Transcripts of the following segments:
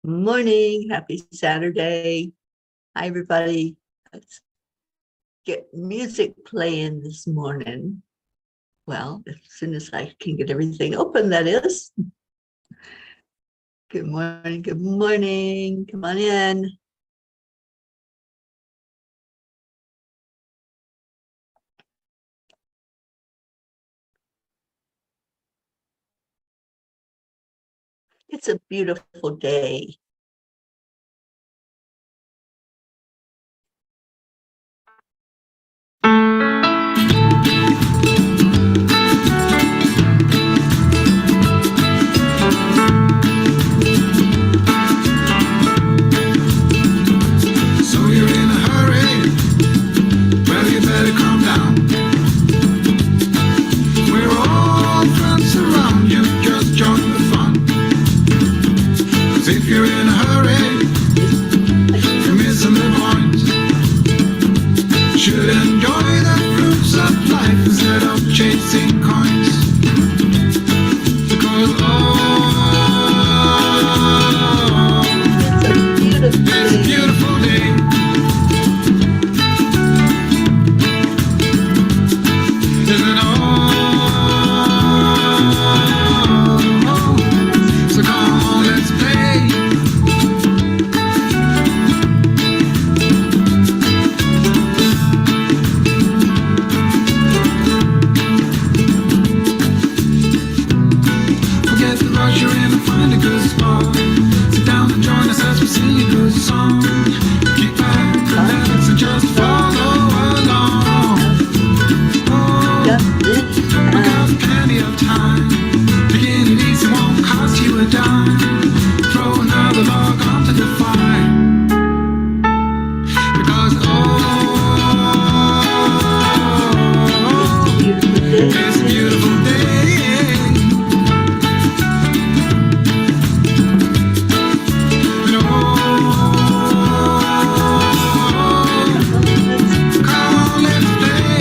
Morning, happy Saturday. Hi, everybody. Let's get music playing this morning. Well, as soon as I can get everything open, that is. Good morning, good morning. Come on in. It's a beautiful day. So you're in a hurry? Well, you better calm down. We're all friends around you, just join the fun. 'Cause if you're in a hurry, you're missing the point. Should enjoy the fruits of life instead of chasing coins. Because it's a beautiful day. Isn't it all? So come on, let's play. Forget the rush, you're in and find a good spot. Sit down and join us as we sing a good song. Kick back, relax, and just follow along. Oh, we got plenty of time. Taking it easy won't cost you a dime. Throw another log onto the fire. Because it's a beautiful day. And come on, let's play.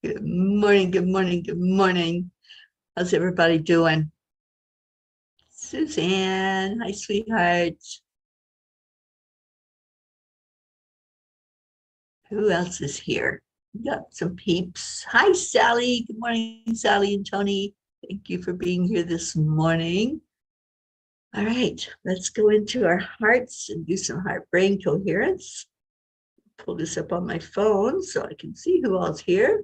Good morning, good morning, good morning. How's everybody doing? Suzanne, hi, sweetheart. Who else is here? We got some peeps. Hi, Sally. Good morning, Sally and Tony. Thank you for being here this morning. All right, let's go into our hearts and do some heart-brain coherence. Pull this up on my phone so I can see who all's here.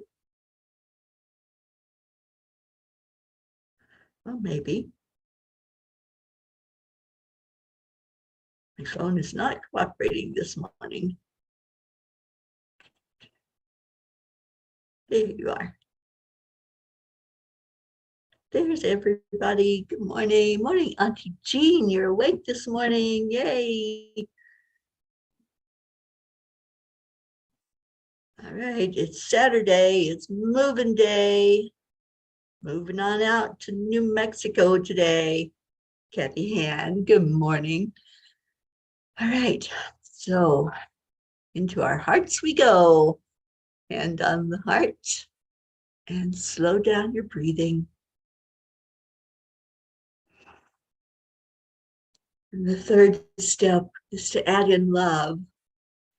Well, maybe. My phone is not cooperating this morning. There you are. There's everybody. Good morning. Morning, Auntie Jean. You're awake this morning. Yay. All right, it's Saturday. It's moving day. Moving on out to New Mexico today. Kathy Han, good morning. All right, so into our hearts we go. Hand on the heart and slow down your breathing. And the third step is to add in love,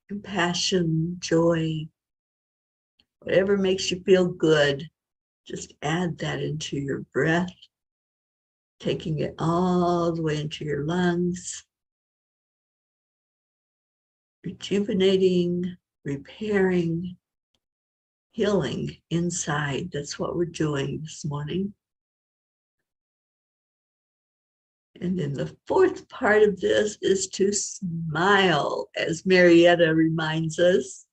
compassion, joy, whatever makes you feel good. Just add that into your breath, taking it all the way into your lungs, rejuvenating, repairing, healing inside. That's what we're doing this morning. And then the fourth part of this is to smile, as Marietta reminds us.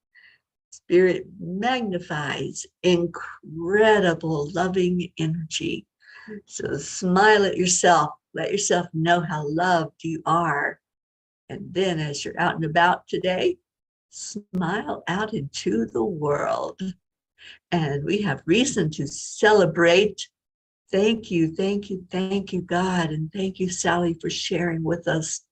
Spirit magnifies incredible loving energy. So smile at yourself. Let yourself know how loved you are. And then as you're out and about today, smile out into the world. And we have reason to celebrate. Thank you, thank you, thank you, God. And thank you, Sally, for sharing with us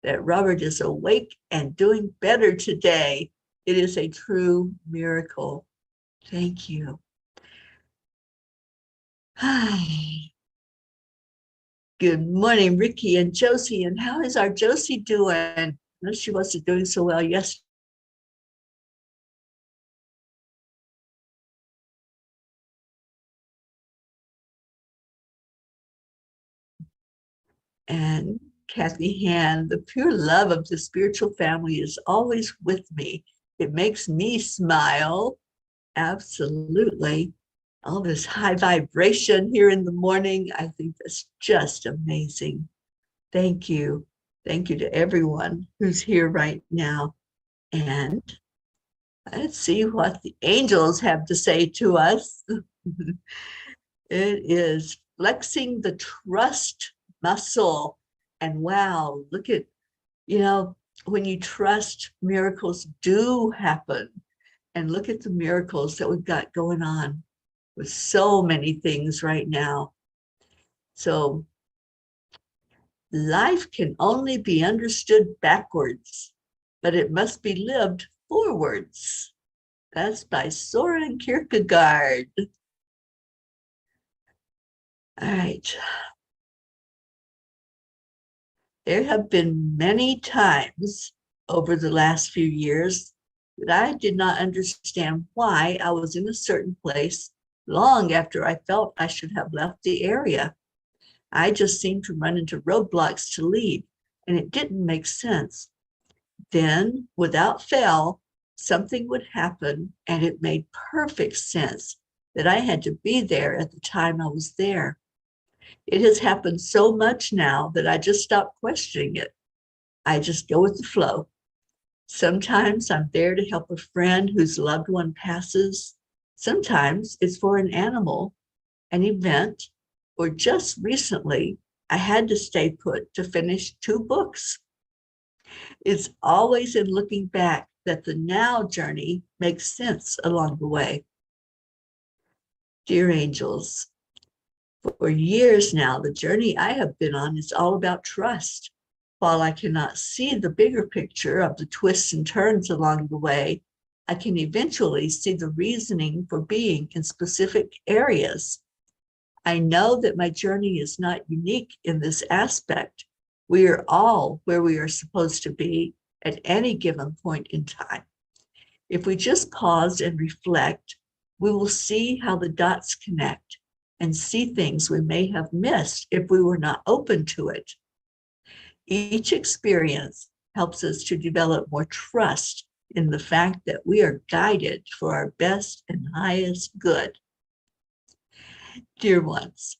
that Robert is awake and doing better today. It is a true miracle. Thank you. Hi. Good morning, Ricky and Josie. And how is our Josie doing? I know she wasn't doing so well yesterday. And Kathy Han, the pure love of the spiritual family is always with me. It makes me smile. Absolutely. All this high vibration here in the morning, I think that's just amazing. Thank you. Thank you to everyone who's here right now. And let's see what the angels have to say to us. It is flexing the trust muscle. And wow, look at, when you trust, miracles do happen. And look at the miracles that we've got going on with so many things right now. So life can only be understood backwards, but it must be lived forwards. That's by Soren Kierkegaard. All right. There have been many times over the last few years that I did not understand why I was in a certain place long after I felt I should have left the area. I just seemed to run into roadblocks to leave, and it didn't make sense. Then, without fail, something would happen, and it made perfect sense that I had to be there at the time I was there. It has happened so much now that I just stopped questioning it. I just go with the flow. Sometimes I'm there to help a friend whose loved one passes. Sometimes it's for an animal, an event, or just recently, I had to stay put to finish 2 books. It's always in looking back that the now journey makes sense along the way. Dear angels, for years now, the journey I have been on is all about trust. While I cannot see the bigger picture of the twists and turns along the way, I can eventually see the reasoning for being in specific areas. I know that my journey is not unique in this aspect. We are all where we are supposed to be at any given point in time. If we just pause and reflect, we will see how the dots connect and see things we may have missed if we were not open to it. Each experience helps us to develop more trust in the fact that we are guided for our best and highest good. Dear ones,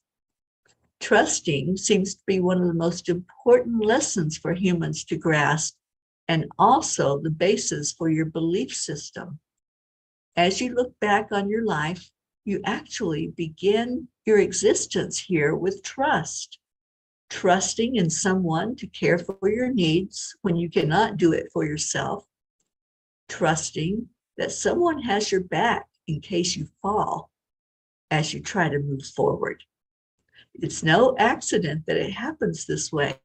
trusting seems to be one of the most important lessons for humans to grasp, and also the basis for your belief system. As you look back on your life, you actually begin your existence here with trust. Trusting in someone to care for your needs when you cannot do it for yourself. Trusting that someone has your back in case you fall as you try to move forward. It's no accident that it happens this way,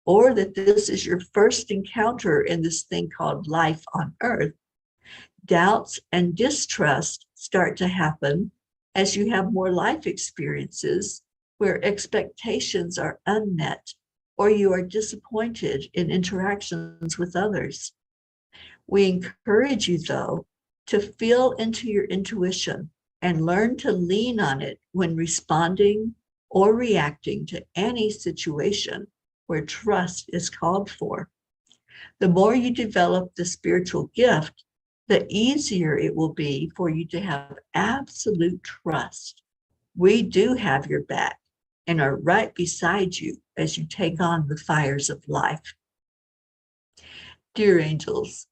or that this is your first encounter in this thing called life on earth. Doubts and distrust start to happen as you have more life experiences where expectations are unmet or you are disappointed in interactions with others. We encourage you, though, to feel into your intuition and learn to lean on it when responding or reacting to any situation where trust is called for. The more you develop the spiritual gift, the easier it will be for you to have absolute trust. We do have your back and are right beside you as you take on the fires of life. Dear angels,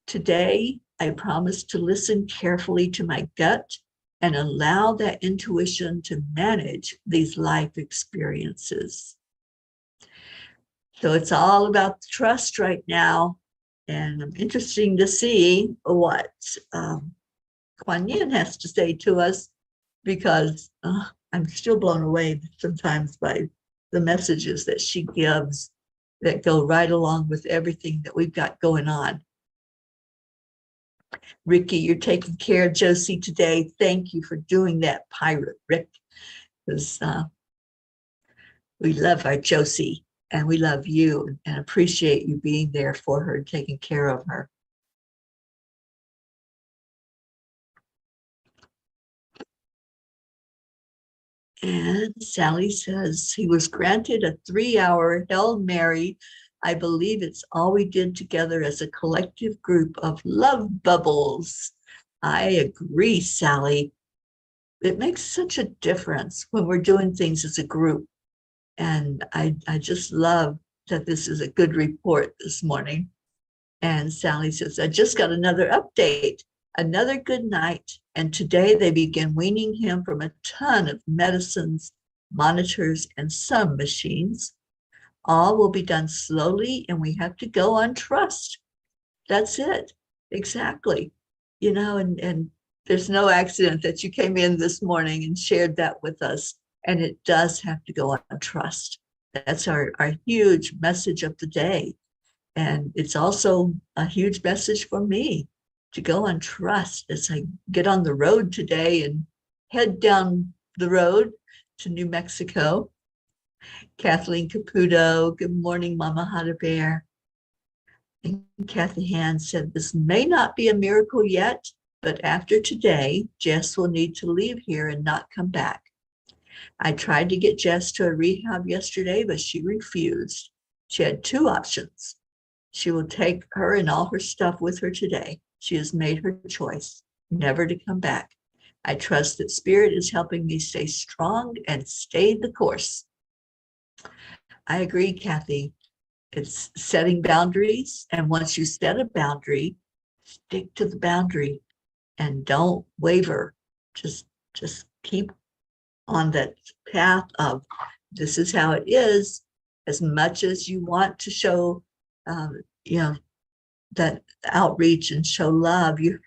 today I promise to listen carefully to my gut and allow that intuition to manage these life experiences. So it's all about the trust right now. And I'm interested to see what Kuan Yin has to say to us, because I'm still blown away sometimes by the messages that she gives. that go right along with everything that we've got going on. Ricky, you're taking care of Josie today. Thank you for doing that, Pirate Rick, because we love our Josie and we love you and appreciate you being there for her and taking care of her. And Sally says he was granted a 3-hour Hail Mary. I believe it's all we did together as a collective group of love bubbles. I agree, Sally. It makes such a difference when we're doing things as a group. And I just love that this is a good report this morning. And Sally says, I just got another update, another good night. And today they begin weaning him from a ton of medicines, monitors, and some machines. All will be done slowly, and we have to go on trust. That's it. Exactly. You know, and there's no accident that you came in this morning and shared that with us. And it does have to go on trust. That's our huge message of the day. And it's also a huge message for me to go on trust as I get on the road today and head down the road to New Mexico. Kathleen Caputo, good morning, Mama Hada Bear. And Kathy Hand said, this may not be a miracle yet, but after today, Jess will need to leave here and not come back. I tried to get Jess to a rehab yesterday, but she refused. She had 2 options. She will take her and all her stuff with her today. She has made her choice, never to come back. I trust that Spirit is helping me stay strong and stay the course. I agree, Kathy. It's setting boundaries. And once you set a boundary, stick to the boundary and don't waver. Just keep on that path of this is how it is. As much as you want to show, that outreach and show love, you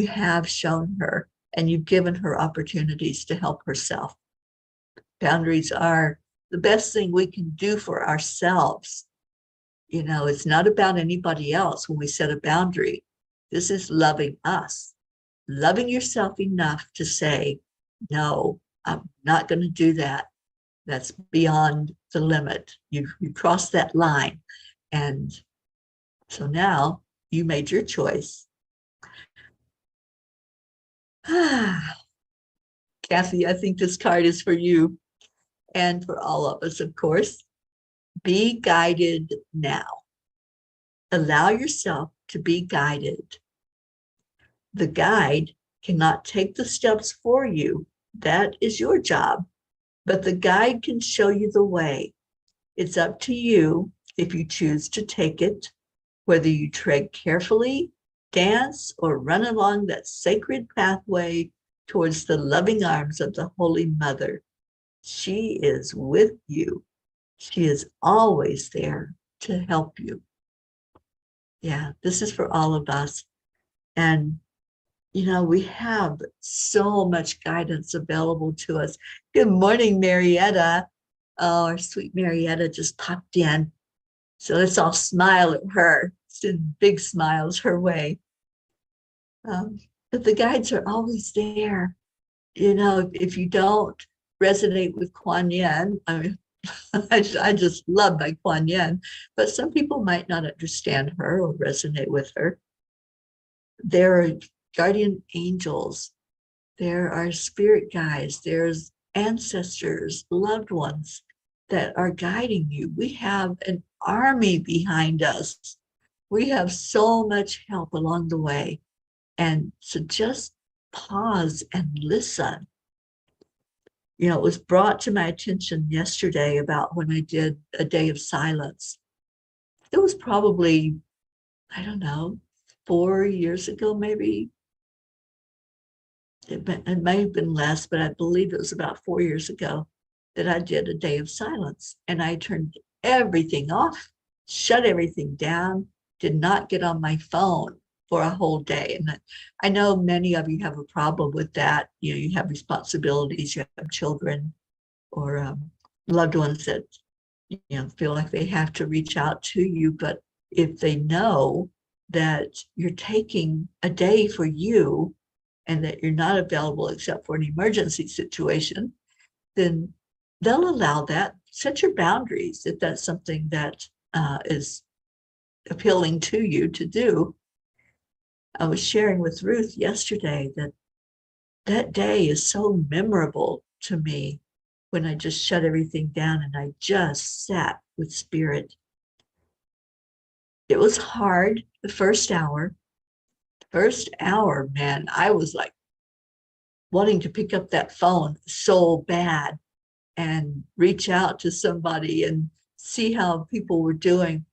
have shown her, and you've given her opportunities to help herself. Boundaries are the best thing we can do for ourselves. You know, it's not about anybody else when we set a boundary. This is loving us, loving yourself enough to say, no, I'm not going to do that. That's beyond the limit. You crossed that line. And so now you made your choice. Kathy, I think this card is for you and for all of us, of course. Be guided now. Allow yourself to be guided. The guide cannot take the steps for you. That is your job. But the guide can show you the way. It's up to you if you choose to take it, whether you tread carefully, dance, or run along that sacred pathway towards the loving arms of the Holy Mother. She is with you. She is always there to help you. Yeah, this is for all of us. And, you know, we have so much guidance available to us. Good morning, Marietta. Oh, our sweet Marietta just popped in. So let's all smile at her. Send big smiles her way. But the guides are always there. You know, if you don't resonate with Kuan Yin, I mean, I just love my Kuan Yin, but some people might not understand her or resonate with her. There are guardian angels. There are spirit guides. There's ancestors, loved ones that are guiding you. We have an army behind us. We have so much help along the way. And so just pause and listen. You know, it was brought to my attention yesterday about when I did a day of silence. It was probably, I don't know, 4 years ago, maybe. It may have been less, but I believe it was about 4 years ago that I did a day of silence. And I turned everything off, shut everything down, did not get on my phone for a whole day. And I know many of you have a problem with that. You know, you have responsibilities, you have children or loved ones that feel like they have to reach out to you. But if they know that you're taking a day for you and that you're not available except for an emergency situation, then they'll allow that. Set your boundaries if that's something that is appealing to you to do. I was sharing with Ruth yesterday that that day is so memorable to me when I just shut everything down and I just sat with spirit. It was hard the first hour. First hour, man, I was like wanting to pick up that phone so bad and reach out to somebody and see how people were doing.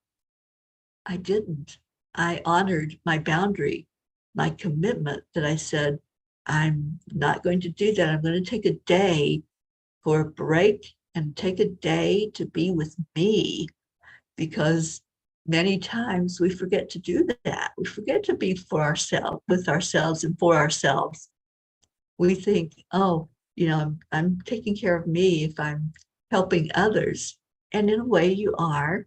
I didn't. I honored my boundary, my commitment that I said, I'm not going to do that. I'm going to take a day for a break and take a day to be with me, because many times we forget to do that. We forget to be for ourselves, with ourselves and for ourselves. We think, oh, I'm taking care of me if I'm helping others. And in a way you are,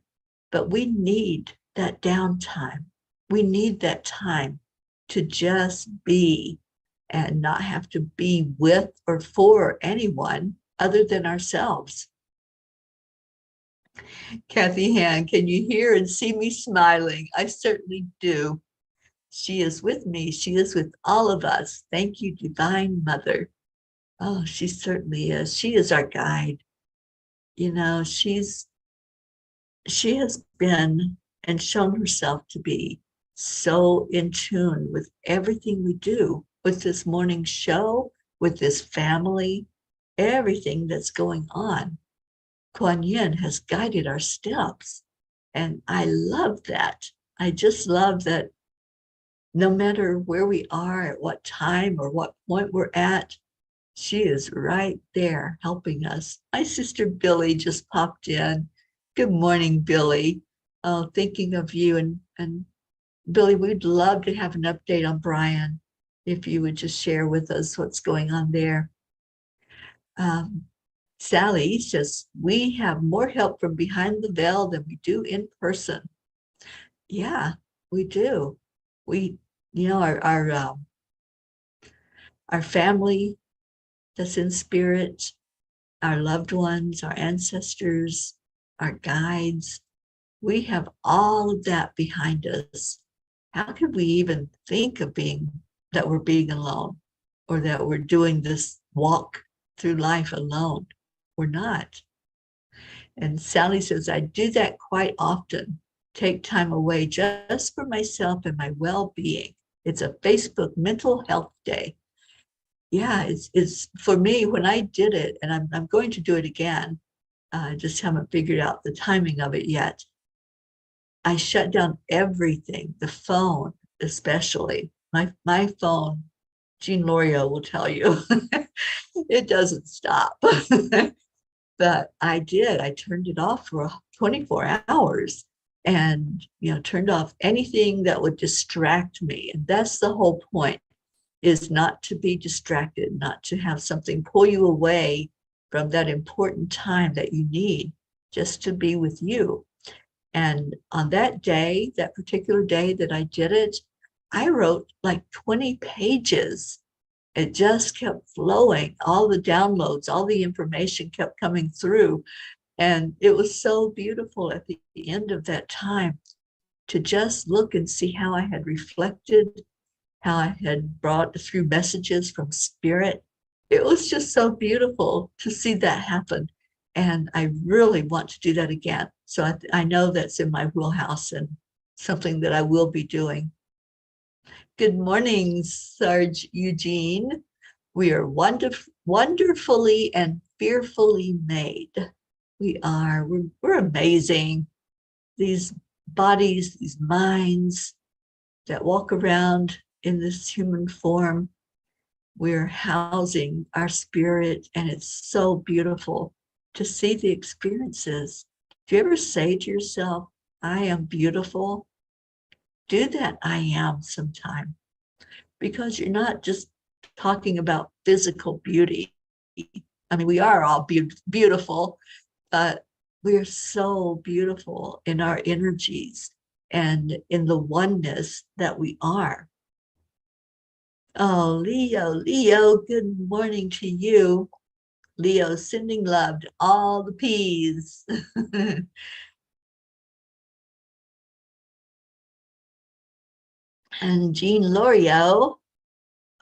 but we need that downtime. We need that time to just be and not have to be with or for anyone other than ourselves. Kathy Han, can you hear and see me smiling? I certainly do. She is with me. She is with all of us. Thank you, Divine Mother. Oh, she certainly is. She is our guide. She has been and shown herself to be so in tune with everything we do, with this morning show, with this family, everything that's going on. Kuan Yin has guided our steps. And I love that. I just love that no matter where we are, at what time or what point we're at, she is right there helping us. My sister Billy just popped in. Good morning, Billy. Oh, thinking of you. And Billy, we'd love to have an update on Brian, if you would just share with us what's going on there. Sally says, we have more help from behind the veil than we do in person. Yeah, we do. We, our family that's in spirit, our loved ones, our ancestors, our guides, we have all of that behind us. How could we even think of that we're being alone, or that we're doing this walk through life alone? We're not. And Sally says, I do that quite often. Take time away just for myself and my well-being. It's a Facebook mental health day. Yeah, it's for me, when I did it, and I'm going to do it again. I just haven't figured out the timing of it yet. I shut down everything, the phone especially. My phone, Jean Lorio will tell you, it doesn't stop. But I did. I turned it off for 24 hours and, turned off anything that would distract me. And that's the whole point, is not to be distracted, not to have something pull you away from that important time that you need just to be with you. And on that day, that particular day that I did it, I wrote like 20 pages. It just kept flowing. All the downloads, all the information kept coming through. And it was so beautiful at the end of that time to just look and see how I had reflected, how I had brought through messages from spirit. It was just so beautiful to see that happen. And I really want to do that again. So I know that's in my wheelhouse and something that I will be doing. Good morning, Sarge Eugene. We are wonderfully and fearfully made. We are. We're amazing. These bodies, these minds that walk around in this human form, we're housing our spirit, and it's so beautiful to see the experiences. Do you ever say to yourself, I am beautiful? Do that I am sometime, because you're not just talking about physical beauty. I mean, we are all beautiful, but we're so beautiful in our energies and in the oneness that we are. Oh, Leo, good morning to you. Leo, sending love to all the P's. And Jean Lorio,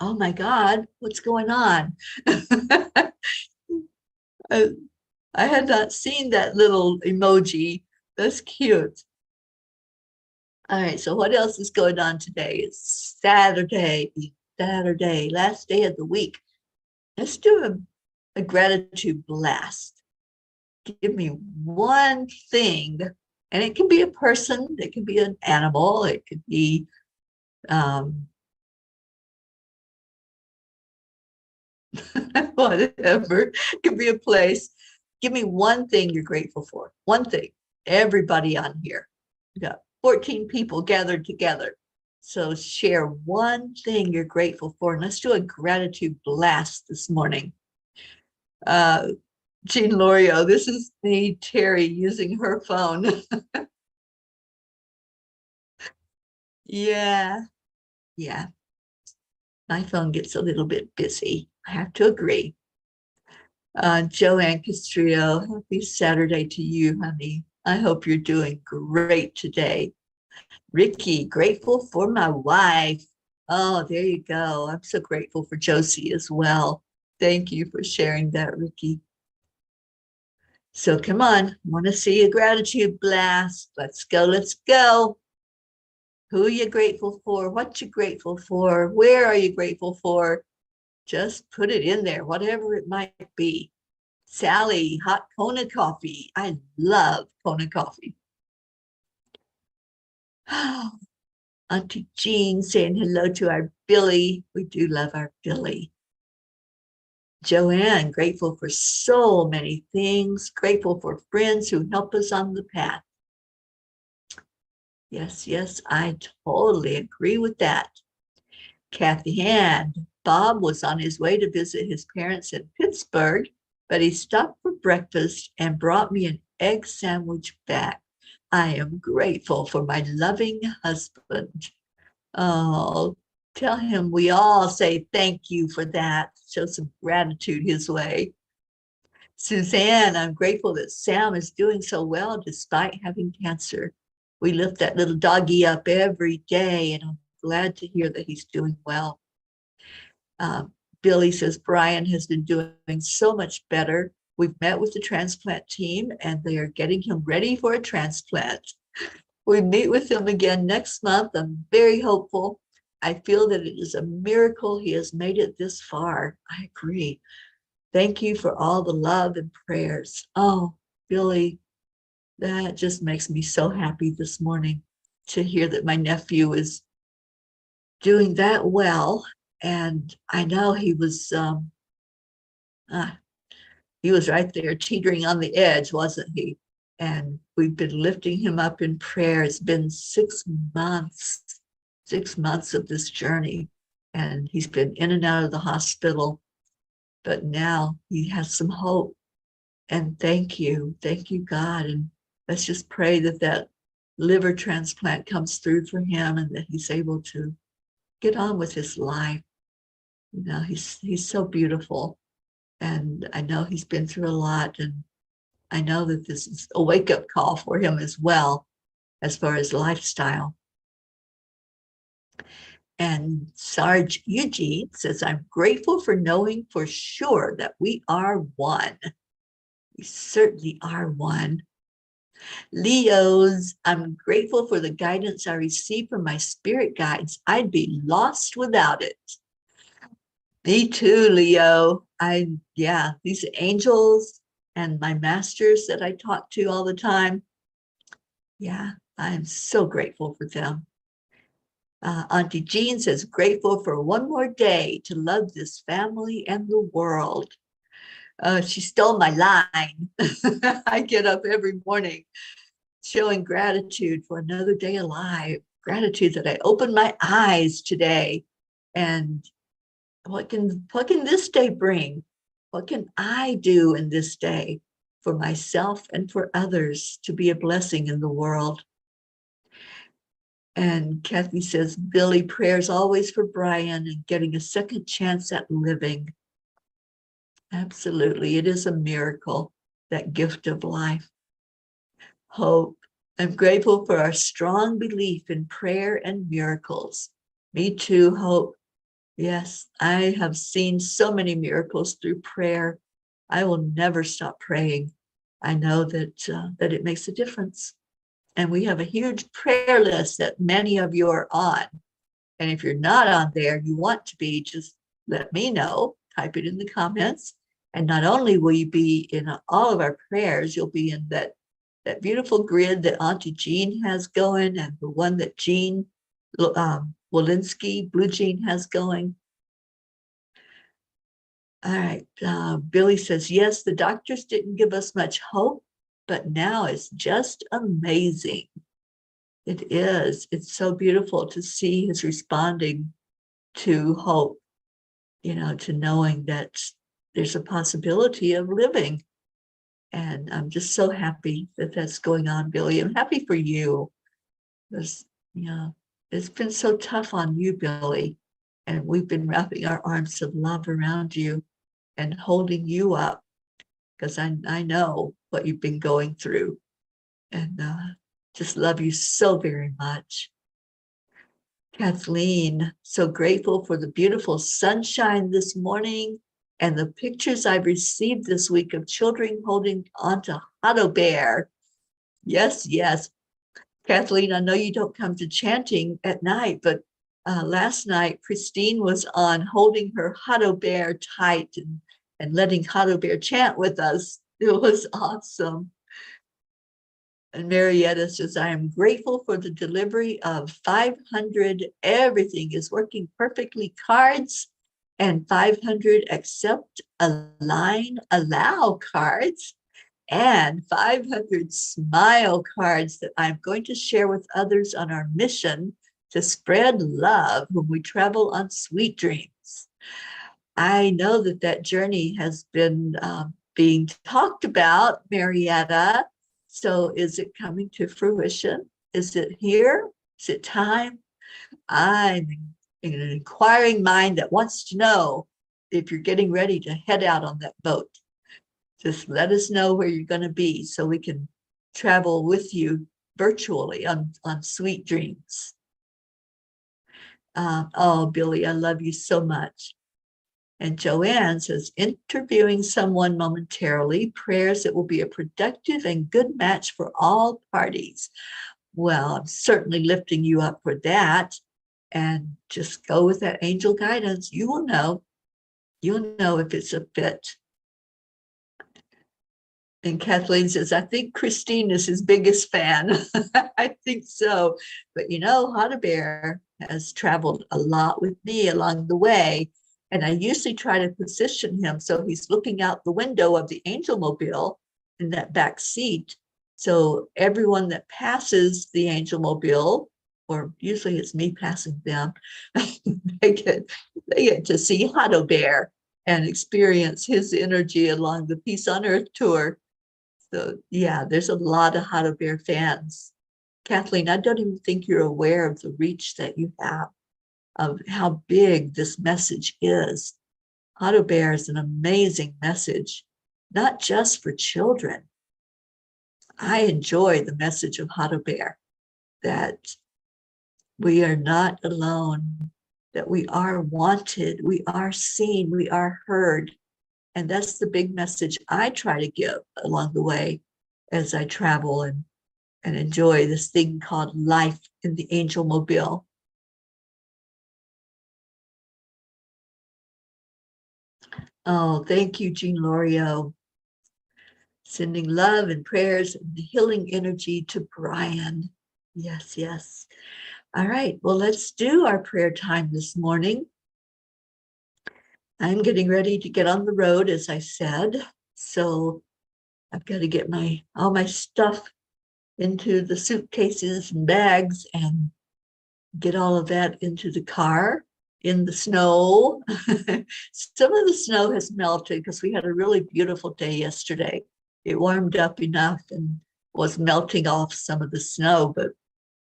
oh my God, what's going on? I had not seen that little emoji. That's cute. All right, so what else is going on today? It's Saturday, last day of the week. Let's do a gratitude blast. Give me one thing, and it can be a person, it can be an animal, it could be whatever, it could be a place. Give me one thing you're grateful for. One thing. Everybody on here. We got 14 people gathered together. So share one thing you're grateful for. And let's do a gratitude blast this morning. Jean Lorio, this is me, Teri, using her phone. Yeah. My phone gets a little bit busy. I have to agree. Joanne Castrillo, happy Saturday to you, honey. I hope you're doing great today. Ricky, grateful for my wife. Oh, there you go. I'm so grateful for Josie as well. Thank you for sharing that, Ricky. So come on, want to see a gratitude blast. Let's go, let's go. Who are you grateful for? What you grateful for? Where are you grateful for? Just put it in there, whatever it might be. Sally, hot Kona coffee. I love Kona coffee. Auntie Jean saying hello to our Billy. We do love our Billy. Joanne, grateful for so many things. Grateful for friends who help us on the path. Yes, I totally agree with that. Kathy Hand, Bob was on his way to visit his parents in Pittsburgh, but he stopped for breakfast and brought me an egg sandwich back. I am grateful for my loving husband. Oh, tell him we all say thank you for that. Show some gratitude his way. Suzanne, I'm grateful that Sam is doing so well despite having cancer. We lift that little doggy up every day, and I'm glad to hear that he's doing well. Billy says Brian has been doing so much better. We've met with the transplant team, and they are getting him ready for a transplant. We meet with him again next month. I'm very hopeful. I feel that it is a miracle he has made it this far. I agree. Thank you for all the love and prayers. Oh, Billy, that just makes me so happy this morning to hear that my nephew is doing that well. And I know he was right there teetering on the edge, wasn't he? And we've been lifting him up in prayer. It's been 6 months of this journey, and he's been in and out of the hospital, but now he has some hope. And thank you, God. And let's just pray that that liver transplant comes through for him and that he's able to get on with his life. You know, he's so beautiful, and I know he's been through a lot, and I know that this is a wake-up call for him as well, as far as lifestyle. And Sarge Eugene says, I'm grateful for knowing for sure that we are one. We certainly are one. Leos, I'm grateful for the guidance I receive from my spirit guides. I'd be lost without it. Me too, Leo. These angels and my masters that I talk to all the time. Yeah, I'm so grateful for them. Auntie Jean says, grateful for one more day to love this family and the world. She stole my line. I get up every morning showing gratitude for another day alive, gratitude that I opened my eyes today. And what can this day bring? What can I do in this day? for myself and for others to be a blessing in the world. And Kathy says, Billy, prayers always for Brian and getting a second chance at living. Absolutely. It is a miracle, that gift of life. Hope. I'm grateful for our strong belief in prayer and miracles. Me too, Hope. Yes, I have seen so many miracles through prayer. I will never stop praying. I know that it makes a difference. And we have a huge prayer list that many of you are on. And if you're not on there, you want to be, just let me know. Type it in the comments. And not only will you be in all of our prayers, you'll be in that beautiful grid that Auntie Jean has going, and the one that Jean Walensky, Blue Jean, has going. All right, Billy says, yes, the doctors didn't give us much hope, but now it's just amazing. It is. It's so beautiful to see his responding to hope, to knowing that there's a possibility of living. And I'm just so happy that that's going on, Billy. I'm happy for you. Because, it's been so tough on you, Billy. And we've been wrapping our arms of love around you and holding you up, because I know what you've been going through. And just love you so very much. Kathleen, so grateful for the beautiful sunshine this morning and the pictures I've received this week of children holding onto Otto Bear. Yes, yes. Kathleen, I know you don't come to chanting at night, but last night, Christine was on holding her Otto Bear tight and letting Otto Bear chant with us. It was awesome. And Marietta says, I am grateful for the delivery of 500 everything is working perfectly cards and 500 accept, align, allow cards and 500 smile cards that I'm going to share with others on our mission to spread love when we travel on sweet dreams. I know that journey has been being talked about, Marietta. So is it coming to fruition? Is it here? Is it time? I'm in an inquiring mind that wants to know if you're getting ready to head out on that boat. Just let us know where you're going to be so we can travel with you virtually on sweet dreams. Oh, Billy, I love you so much. And Joanne says, interviewing someone momentarily, prayers it will be a productive and good match for all parties. Well, I'm certainly lifting you up for that. And just go with that angel guidance. You will know. You'll know if it's a fit. And Kathleen says, I think Christine is his biggest fan. I think so. But Hot Bear has traveled a lot with me along the way. And I usually try to position him so he's looking out the window of the Angel Mobile in that back seat. So everyone that passes the Angel Mobile, or usually it's me passing them, they get to see Hot Bear and experience his energy along the Peace on Earth tour. So yeah, there's a lot of Hot Bear fans. Kathleen, I don't even think you're aware of the reach that you have, of how big this message is. Hot Bear is an amazing message, not just for children. I enjoy the message of Hot Bear, that we are not alone, that we are wanted, we are seen, we are heard. And that's the big message I try to give along the way as I travel and enjoy this thing called life in the Angel Mobile. Oh, thank you, Jean Lorio. Sending love and prayers and healing energy to Brian. Yes, yes. All right, well, let's do our prayer time this morning. I'm getting ready to get on the road, as I said. So I've got to get all my stuff into the suitcases and bags and get all of that into the car in the snow. Some of the snow has melted because we had a really beautiful day yesterday. it warmed up enough and was melting off some of the snow, but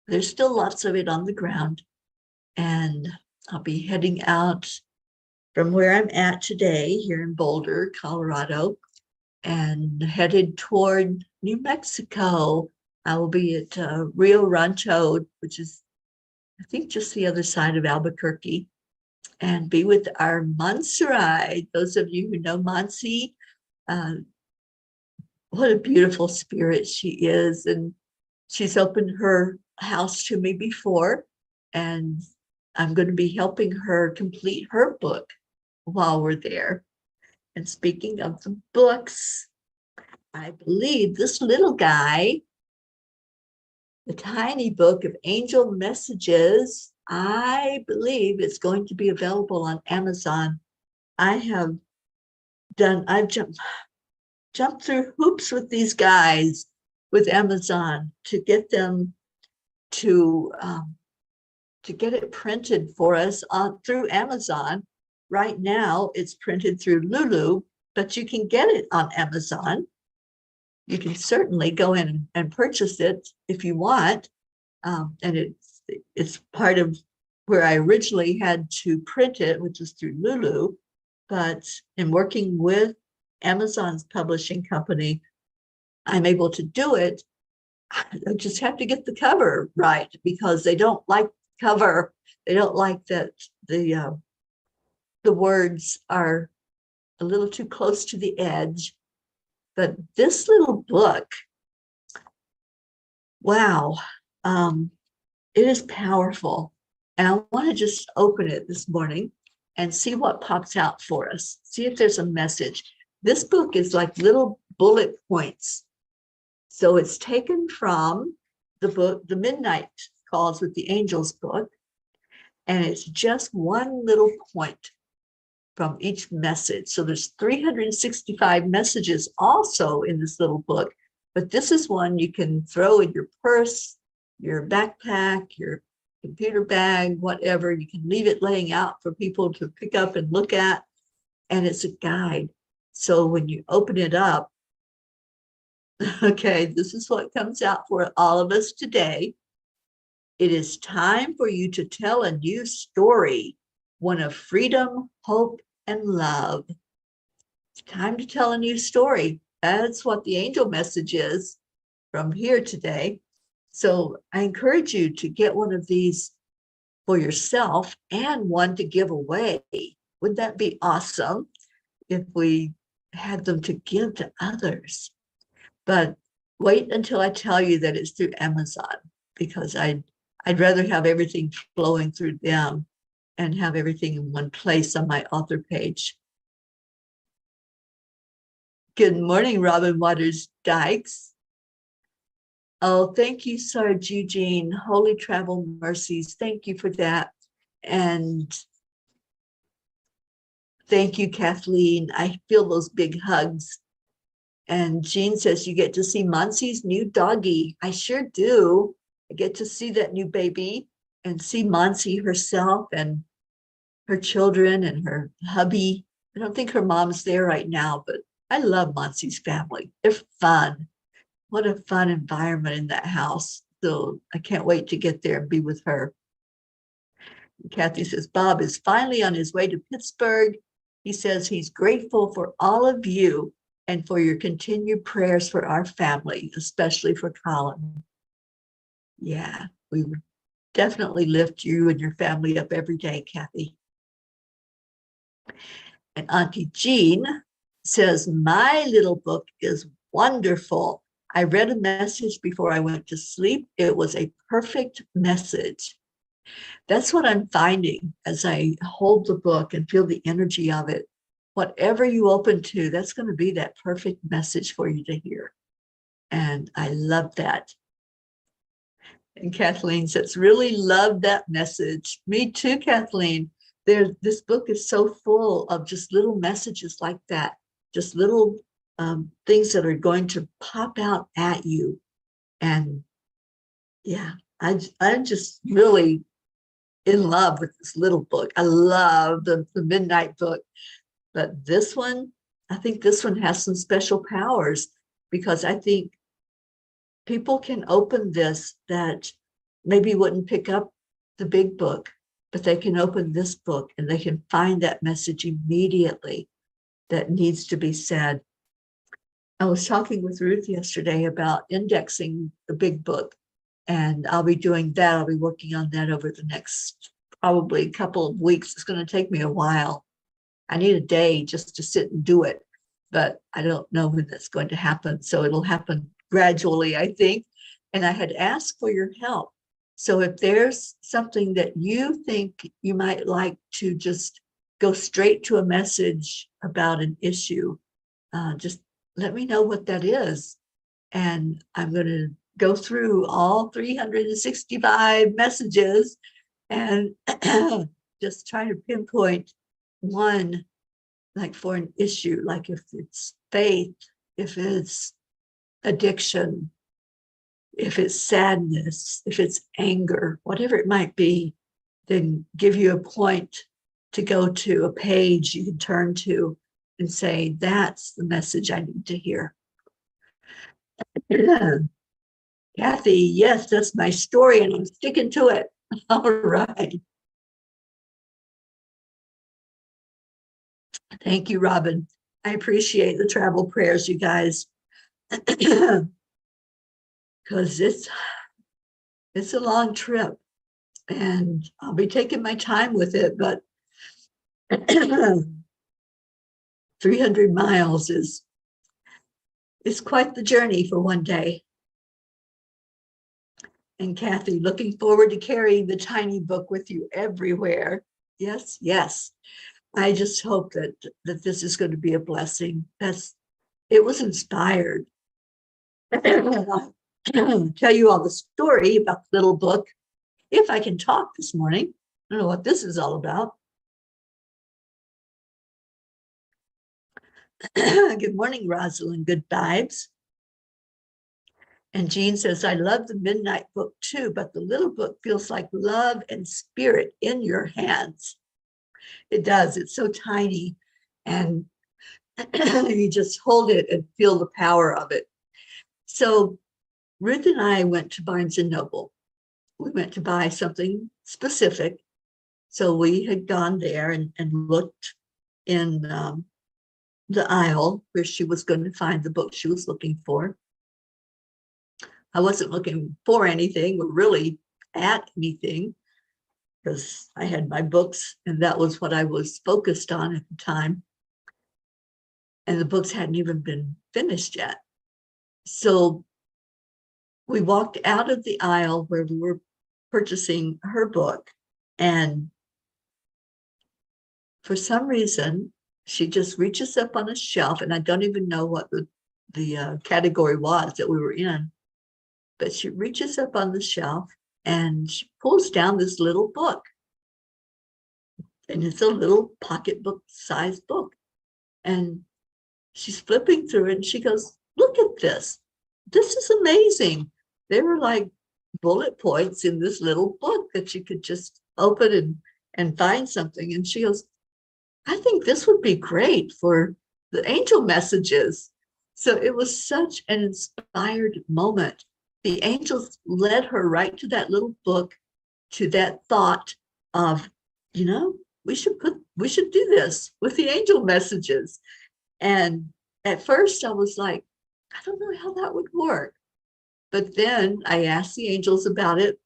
there's still lots of it on the ground. And I'll be heading out from where I'm at today here in Boulder, Colorado, and headed toward New Mexico. I will be at Rio Rancho, which is, I think, just the other side of Albuquerque, and be with our Monserite. Those of you who know Monsi, what a beautiful spirit she is. And she's opened her house to me before, and I'm going to be helping her complete her book while we're there. And speaking of the books, I believe this little guy, the tiny book of angel messages, I believe it's going to be available on Amazon. I've jumped through hoops with these guys with Amazon to get them to get it printed for us through Amazon. Right now, it's printed through Lulu, but you can get it on Amazon. You can certainly go in and purchase it if you want. And it's part of where I originally had to print it, which is through Lulu. But in working with Amazon's publishing company, I'm able to do it. I just have to get the cover right, because they don't like cover. They don't like that the words are a little too close to the edge. But this little book, wow, it is powerful. And I want to just open it this morning and see what pops out for us. See if there's a message. This book is like little bullet points. So it's taken from the book, The Midnight Calls with the Angels book. And it's just one little point from each message. So there's 365 messages also in this little book, but this is one you can throw in your purse, your backpack, your computer bag, whatever. You can leave it laying out for people to pick up and look at, and it's a guide. So when you open it up, okay, this is what comes out for all of us today. It is time for you to tell a new story, one of freedom, hope, and love. It's time to tell a new story. That's what the angel message is from here today. So I encourage you to get one of these for yourself and one to give away. Wouldn't that be awesome if we had them to give to others? But wait until I tell you that it's through Amazon, because I'd rather have everything flowing through them and have everything in one place on my author page. Good morning, Robin Waters Dykes. Oh, thank you, Sarge Eugene. Holy Travel Mercies. Thank you for that. And thank you, Kathleen. I feel those big hugs. And Jean says you get to see Monsi's new doggie. I sure do. I get to see that new baby and see Monsi herself and her children and her hubby. I don't think her mom's there right now, but I love Monsi's family. They're fun. What a fun environment in that house. So I can't wait to get there and be with her. And Kathy says, Bob is finally on his way to Pittsburgh. He says he's grateful for all of you and for your continued prayers for our family, especially for Colin. Yeah, we would definitely lift you and your family up every day, Kathy. And Auntie Jean says, my little book is wonderful. I read a message before I went to sleep. It was a perfect message. That's what I'm finding as I hold the book and feel the energy of it. Whatever you open to, that's going to be that perfect message for you to hear. And I love that. And Kathleen says, really love that message. Me too, Kathleen. This book is so full of just little messages like that, just little things that are going to pop out at you. And yeah, I'm just really in love with this little book. I love the Midnight book, but this one, I think this one has some special powers. because I think people can open this that maybe wouldn't pick up the big book, but they can open this book and they can find that message immediately that needs to be said. I was talking with Ruth yesterday about indexing the big book, and I'll be doing that. I'll be working on that over the next probably couple of weeks. It's going to take me a while. I need a day just to sit and do it, but I don't know when that's going to happen. So it'll happen gradually, I think. And I had asked for your help. So if there's something that you think you might like to just go straight to a message about an issue, just let me know what that is. And I'm going to go through all 365 messages and just try to pinpoint one, like for an issue, like if it's faith, if it's addiction, if it's sadness, if it's anger, whatever it might be, then give you a point to go to, a page you can turn to and say, that's the message I need to hear. Kathy, yes, that's my story and I'm sticking to it. All right. Thank you, Robin. I appreciate the travel prayers, you guys. Because it's a long trip and I'll be taking my time with it, but 300 miles is quite the journey for one day. And Kathy, looking forward to carrying the tiny book with you everywhere. Yes, yes. I just hope that this is going to be a blessing. It was inspired. I'll tell you all the story about the little book, if I can talk this morning. I don't know what this is all about. Good morning, Rosalind. Good vibes. And Jean says, I love the Midnight book too, but the little book feels like love and spirit in your hands. It does. It's so tiny. And you just hold it and feel the power of it. So Ruth and I went to Barnes and Noble. We went to buy something specific. So we had gone there and looked in the aisle where she was going to find the book she was looking for. I wasn't looking for anything or really at anything because I had my books and that was what I was focused on at the time. And the books hadn't even been finished yet. So we walked out of the aisle where we were purchasing her book, and for some reason, she just reaches up on a shelf, and I don't even know what the category was that we were in, but she reaches up on the shelf and she pulls down this little book. And it's a little pocketbook sized book. And she's flipping through it and she goes, look at this. This is amazing. There were like bullet points in this little book that you could just open and find something. And she goes, I think this would be great for the angel messages. So it was such an inspired moment. The angels led her right to that little book, to that thought of, we should do this with the angel messages. And at first I was like, I don't know how that would work. But then I asked the angels about it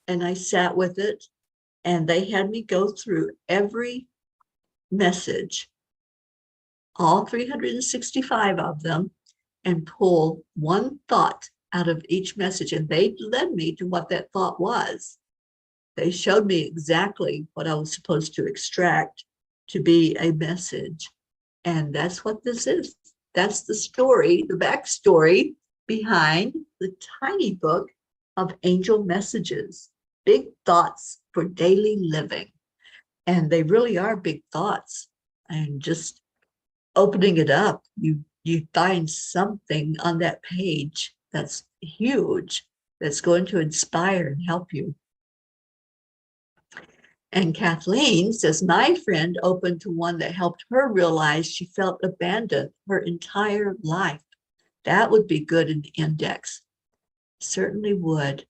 and I sat with it and they had me go through every message, all 365 of them, and pull one thought out of each message. And they led me to what that thought was. They showed me exactly what I was supposed to extract to be a message. And that's what this is. That's the story, the backstory behind the tiny book of angel messages, big thoughts for daily living. And they really are big thoughts. And just opening it up, you find something on that page that's huge, that's going to inspire and help you. And Kathleen says, my friend opened to one that helped her realize she felt abandoned her entire life. That would be good in the index. Certainly would.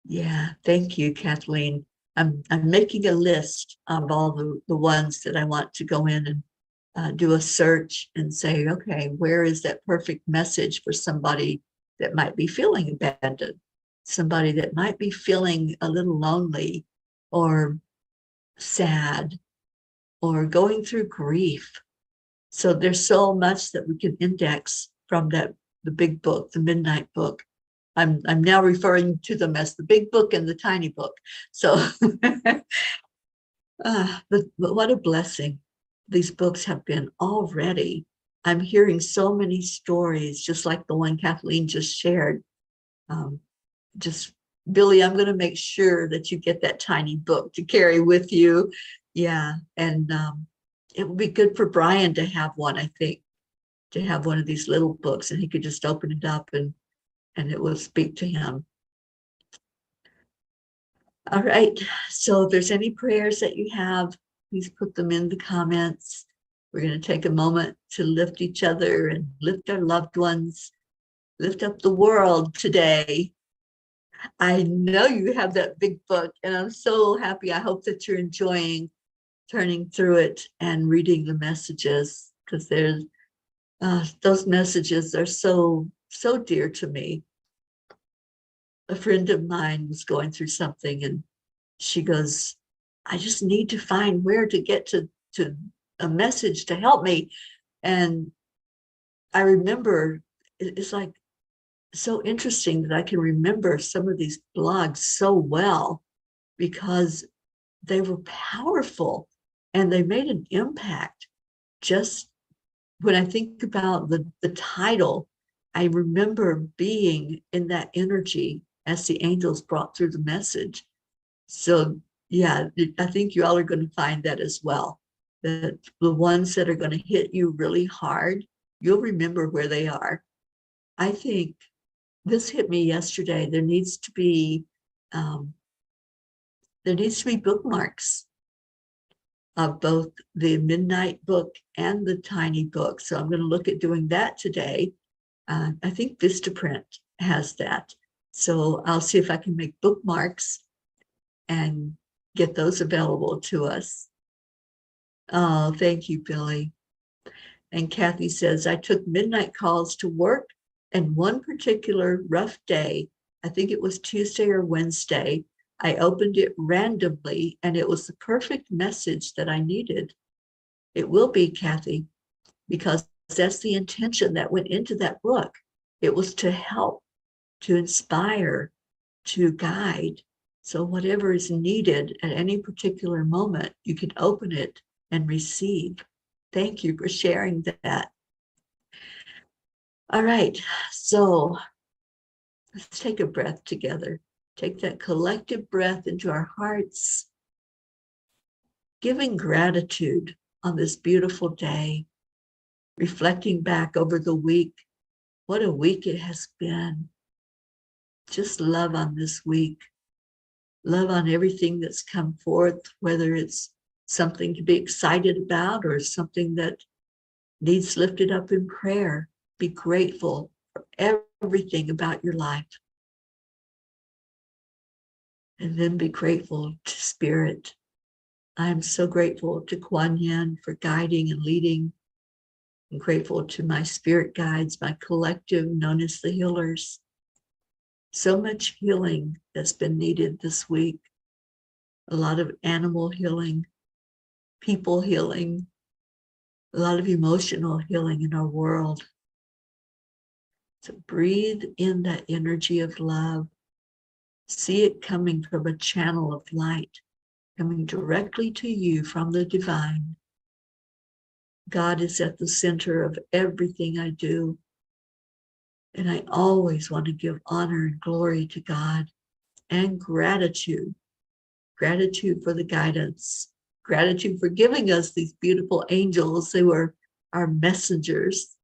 Yeah, thank you, Kathleen. I'm making a list of all the ones that I want to go in and do a search and say, okay, where is that perfect message for somebody that might be feeling abandoned, somebody that might be feeling a little lonely or sad or going through grief. So there's so much that we can index from the big book, the Midnight Book. I'm now referring to them as the big book and the tiny book. So but what a blessing these books have been already. I'm hearing so many stories, just like the one Kathleen just shared. Just Billy, I'm going to make sure that you get that tiny book to carry with you. Yeah, and it would be good for Brian to have one, I think, to have one of these little books, and he could just open it up and it will speak to him. All right, so if there's any prayers that you have, please put them in the comments. We're going to take a moment to lift each other and lift our loved ones, lift up the world today. I know you have that big book, and I'm so happy. I hope that you're enjoying turning through it and reading the messages, because there's those messages are so dear to me. A friend of mine was going through something, and she goes, I just need to find where to get to a message to help me. And I remember, it's like so interesting that I can remember some of these blogs so well, because they were powerful and they made an impact. Just when I think about the title, I remember being in that energy as the angels brought through the message. So yeah, I think you all are going to find that as well. That the ones that are going to hit you really hard, you'll remember where they are. I think this hit me yesterday. There needs to be bookmarks of both the Midnight Book and the Tiny Book. So I'm going to look at doing that today. I think Vistaprint has that. So I'll see if I can make bookmarks and get those available to us. Oh, thank you, Billy. And Kathy says, I took midnight calls to work, and one particular rough day, I think it was Tuesday or Wednesday, I opened it randomly, and it was the perfect message that I needed. It will be, Kathy, because that's the intention that went into that book. It was to help, to inspire, to guide. So whatever is needed at any particular moment, you can open it and receive. Thank you for sharing that. All right, so let's take a breath together. Take that collective breath into our hearts, giving gratitude on this beautiful day, reflecting back over the week. What a week it has been. Just love on this week. Love on everything that's come forth, whether it's something to be excited about or something that needs lifted up in prayer. Be grateful for everything about your life. And then be grateful to Spirit. I am so grateful to Kuan Yin for guiding and leading. I'm grateful to my spirit guides, my collective known as the healers. So much healing that's been needed this week. A lot of animal healing, people healing, a lot of emotional healing in our world. So breathe in that energy of love. See it coming from a channel of light, coming directly to you from the divine. God is at the center of everything I do. And I always want to give honor and glory to God, and gratitude. Gratitude for the guidance. Gratitude for giving us these beautiful angels. They were our messengers.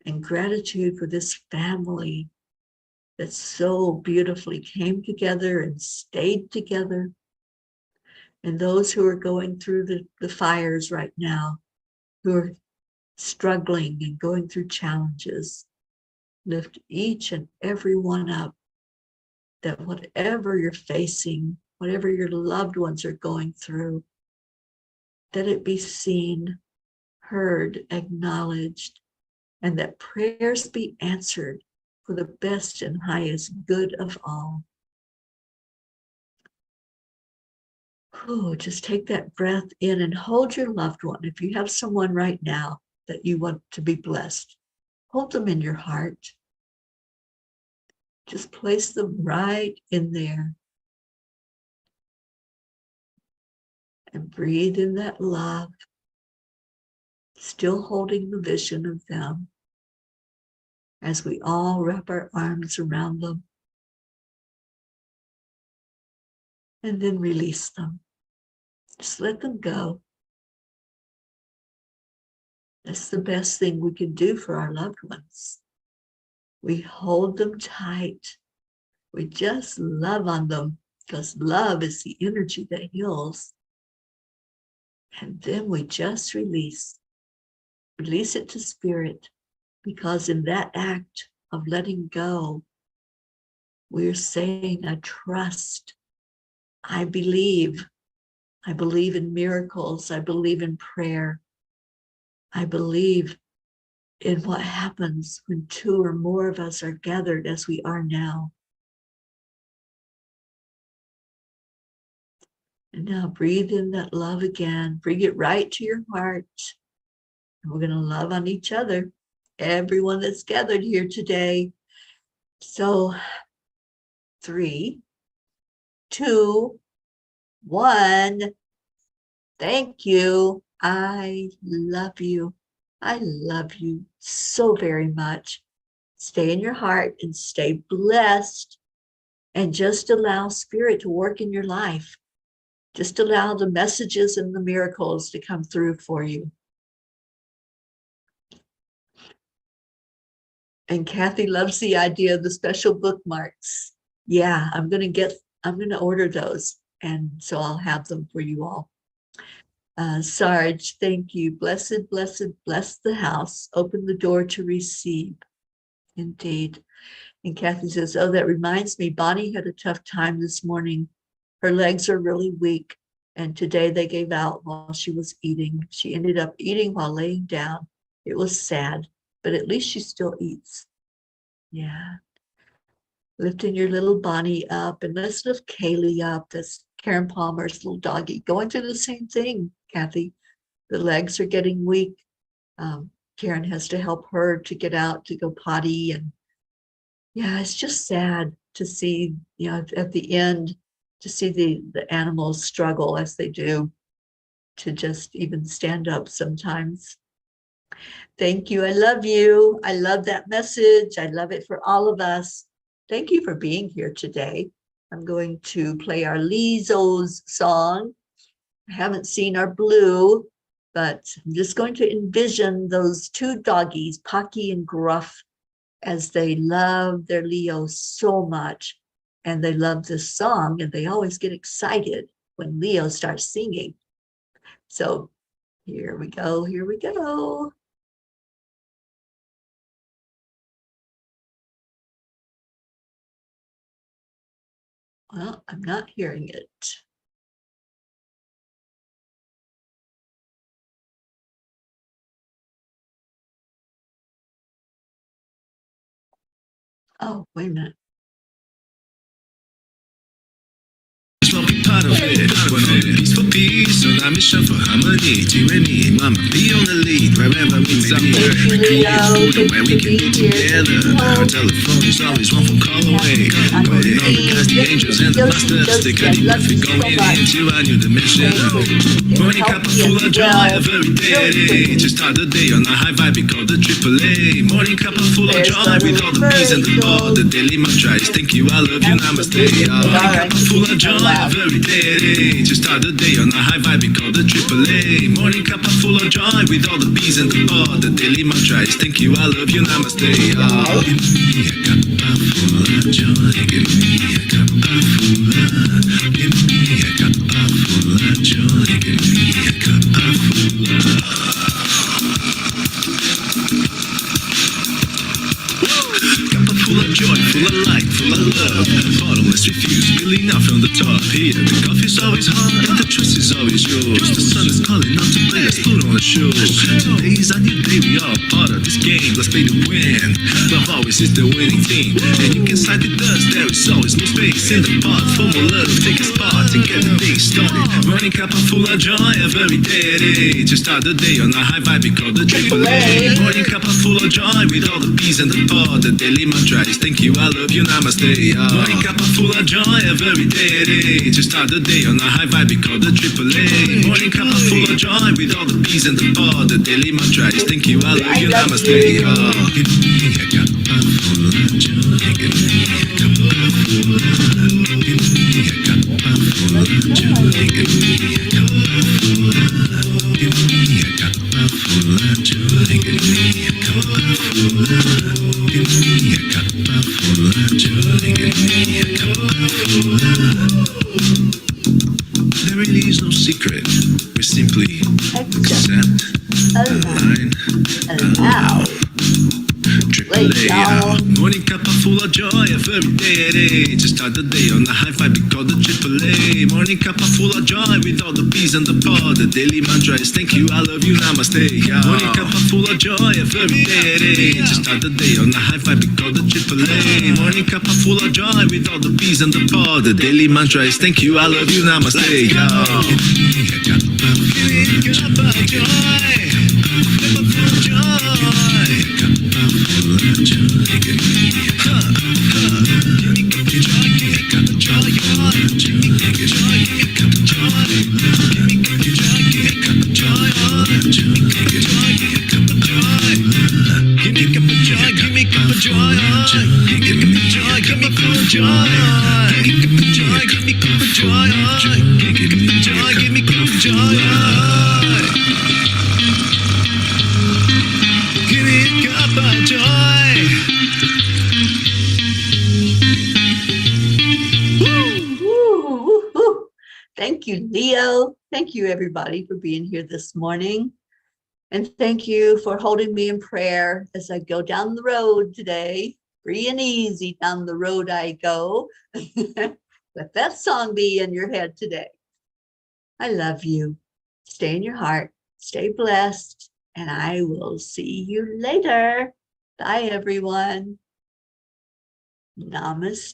And gratitude for this family that so beautifully came together and stayed together. And those who are going through the fires right now, who are struggling and going through challenges. Lift each and every one up, that whatever you're facing, whatever your loved ones are going through, that it be seen, heard, acknowledged, and that prayers be answered for the best and highest good of all. Oh, just take that breath in and hold your loved one. If you have someone right now that you want to be blessed, hold them in your heart. Just place them right in there. And breathe in that love, still holding the vision of them as we all wrap our arms around them. And then release them. Just let them go. That's the best thing we can do for our loved ones. We hold them tight. We just love on them, because love is the energy that heals. And then we just release it to spirit, because in that act of letting go, we're saying, I trust, I believe in miracles, I believe in prayer, I believe in what happens when two or more of us are gathered as we are now. And now breathe in that love again, bring it right to your heart. And we're going to love on each other, everyone that's gathered here today. So 3, 2, 1. Thank you. I love you. I love you so very much. Stay in your heart and stay blessed. And just allow spirit to work in your life. Just allow the messages and the miracles to come through for you. And Kathy loves the idea of the special bookmarks. Yeah, I'm going to order those. And so I'll have them for you all. Sarge, thank you. Blessed, blessed, bless the house. Open the door to receive. Indeed. And Kathy says, oh, that reminds me, Bonnie had a tough time this morning. Her legs are really weak. And today they gave out while she was eating. She ended up eating while laying down. It was sad, but at least she still eats. Yeah. Lifting your little Bonnie up, and let's lift Kaylee up. That's Karen Palmer's little doggy, going through the same thing, Kathy. The legs are getting weak. Karen has to help her to get out to go potty. And yeah, it's just sad to see, at the end, to see the animals struggle as they do to just even stand up sometimes. Thank you. I love you. I love that message. I love it for all of us. Thank you for being here today. I'm going to play our Lizzo's song. I haven't seen our Blue, but I'm just going to envision those two doggies, Pocky and Gruff, as they love their Leo so much. And they love this song, and they always get excited when Leo starts singing. So here we go, here we go. Well, I'm not hearing it. Oh, wait a minute. Part of it, when all peace for peace, so that mission for harmony, tyranny, mama, be on the lead, wherever we meet, where we can be together. Our telephone is always one phone call away, waiting on because the angels and the masters, they got nothing going into a new dimension. Morning cup of full of joy, every day, just start the day on a high vibe, we call the AAA. Morning cup of full of joy, with all the bees and the ball, the daily mantra is thank you, I love you, namaste. Morning cup of full of joy, every day, just start the day on a high vibe, we call the AAA. Morning cup of full of joy, with all the bees and the ball, the daily mantra is thank you, I love you, namaste. Give me a cup full of joy, give me a cup full of, give me a cup full of joy, give me a cup full of. refuse, spilling out from the top here. The coffee's always hot and the trust is always yours. The sun is calling out to play, let's put on a show. Today's a new day, we are part of this game. Let's play to win. Love always is the winning team. And you can side with us, there is always no space in the pot for more love. Take a spot and get the day started. Morning cup of full of joy every day. To start the day on a high vibe, we call the AAA. Morning cup of full of joy with all the peas and the pod. The daily mantra is thank you, I love you, namaste. Morning cup of full of joy every day. To start the day on a high vibe, we call the AAA. Morning cup of full of joy with all the peas and the pod. The daily mantra is thank you, I love you, namaste. Give me a cup of full of joy. Give me a cup of full of love. Give me a cup of full of joy. Give me a cup of full of love. Give me a cup of full of joy. Give me a cup of full of love. Give me a cup of full of joy. Give me a cup of full of love. There really is no secret. We simply accept, align, allow. AAA, morning cup of full of joy every day. To start the day on the high vibe, we call the AAA. Morning cup of full of joy with all the peas and the pod. The daily mantra is thank you, I love you, namaste. Morning cup of full of joy every day. To start the day on the high vibe, we call the AAA. Morning cup of full of joy with all the peas and the pod. The daily mantra is thank you, I love you, namaste. Give me a cup of joy. Cup of joy. Full of joy, give me a cup of joy, give me a cup of joy, give me a cup of joy, give me a cup of joy, give me a cup of joy, give me a cup of joy, give me a cup of joy, give me a cup of joy, give me a cup of joy, give me a cup of joy, give me a cup of joy, give me a cup of joy, give me a cup of joy, give me a cup of joy. Thank you, Leo. Thank you, everybody, for being here this morning. And thank you for holding me in prayer as I go down the road today. Free and easy down the road I go. Let that song be in your head today. I love you. Stay in your heart. Stay blessed. And I will see you later. Bye, everyone. Namaste.